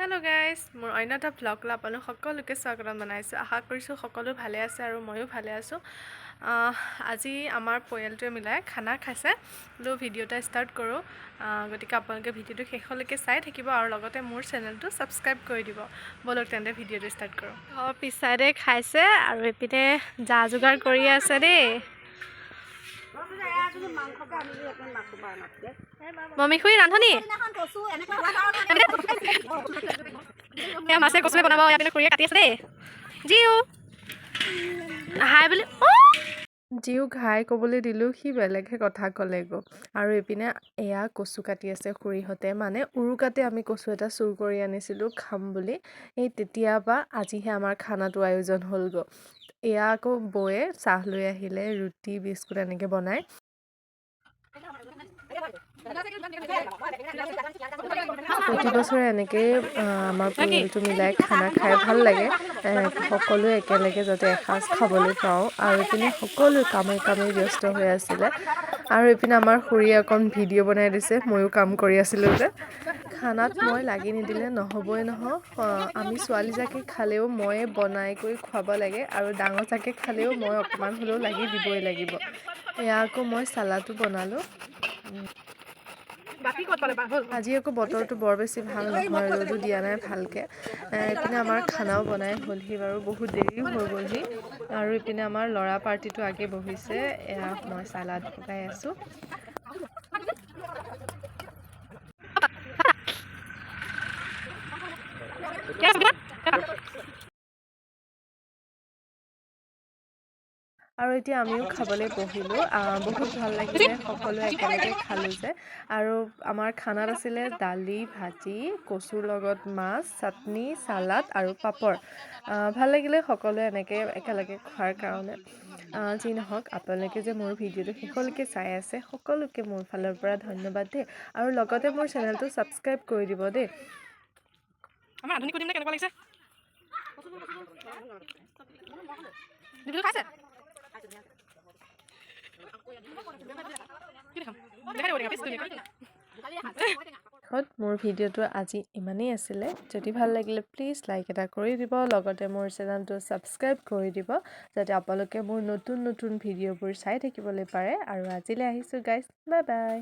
Hello' guys, মোৰ অন্য এটা ভ্লগ লৈ আপোনালোক সকলোকে স্বাগতম জনাইছোঁ। আশা কৰিছোঁ সকলো ভালে আছে আৰু ময়ো ভালে আছোঁ। আজি আমাৰ পৰিয়ালটোৱে মিলাই খানা খাইছে। বোলো ভিডিঅ' এটা ষ্টাৰ্ট কৰোঁ। গতিকে আপোনালোকে ভিডিঅ'টো শেষলৈকে চাই থাকিব আৰু লগতে মোৰ চেনেলটো ছাবস্ক্ৰাইব কৰি দিব। ব'লক তেন্তে ভিডিঅ'টো ষ্টাৰ্ট কৰোঁ। পিছ চাইডে খাইছে আৰু এইপিনে যা যোগাৰ কৰি আছে দেই। মমী খুৰী ৰান্ধনি মাছে কচুৱে বনাব। ইয়াত খুৰীয়ে কাটি আছে দেই। জিও হাই বুলি জিওক হাই ক'বলৈ দিলোঁ, সি বেলেগহে কথা ক'লে গো। আৰু এইপিনে এয়া কচু কাটি আছে খুৰীহঁতে, মানে উৰুকাতে আমি কচু এটা চুৰ কৰি আনিছিলোঁ খাম বুলি। এই তেতিয়াৰ পৰা আজিহে আমাৰ খানাটো আয়োজন হ'ল গো। এয়া আকৌ বৌয়ে চাহ লৈ আহিলে, ৰুটি বিস্কুট এনেকৈ বনাই। প্ৰতি বছৰে এনেকৈ আমাৰ পৰিয়ালটো মিলাই খানা খাই ভাল লাগে। সকলোৱে একেলগে যাতে এসাঁজ খাবলৈ পাওঁ। আৰু এইপিনে সকলো কামে ব্যস্ত হৈ আছিলে। আৰু এইপিনে আমাৰ খুৰীয়ে অকণ ভিডিঅ' বনাই দিছে, ময়ো কাম কৰি আছিলোঁ যে। খানাত মই লাগি নিদিলে নহ'বই নহয়। আমি ছোৱালীজাকে খালেও ময়ে বনাই কৰি খুৱাব লাগে, আৰু ডাঙৰজাকে খালেও মই অকণমান হ'লেও লাগি দিবই লাগিব। এয়া আকৌ মই চালাডো বনালোঁ। আজি আকৌ বতৰটো বৰ বেছি ভাল নহয়, ৰ'দো দিয়া নাই ভালকৈ। এইপিনে আমাৰ খানাও বনাই হ'লহি বাৰু, বহুত দেৰিও হৈ গ'লহি। আৰু এইপিনে আমাৰ ল'ৰা পাৰ্টিটো আগে বহিছে। এয়া মই চালাড পকাই আছোঁ। আৰু এতিয়া আমিও খাবলৈ বহিলোঁ। বহুত ভাল লাগিলে, সকলোৱে একেলগে খালোঁ যে। আৰু আমাৰ খানাত আছিলে দালি, ভাজি, কচুৰ লগত মাছ, চাটনি, চালাড আৰু পাপৰ। ভাল লাগিলে সকলোৱে এনেকৈ একেলগে খোৱাৰ কাৰণে। যি নহওক, আপোনালোকে যে মোৰ ভিডিঅ'টো শেষলৈকে চাই আছে, সকলোকে মোৰ ফালৰ পৰা ধন্যবাদ দেই। আৰু লগতে মোৰ চেনেলটো ছাবস্ক্ৰাইব কৰি দিব দেই। আমাৰ ৰান্ধনি সুধিম নে কেনেকুৱা লাগিছে? খাইছে? মোৰ ভিডিঅ'টো আজি ইমানেই আছিলে। যদি ভাল লাগিলে প্লিজ লাইক এটা কৰি দিব, লগতে মোৰ চেনেলটো ছাবস্ক্ৰাইব কৰি দিব, যাতে আপোনালোকে মোৰ নতুন ভিডিঅ'বোৰ চাই থাকিবলৈ পাৰে। আৰু আজিলৈ আহিছোঁ গাইজ, বাই বাই।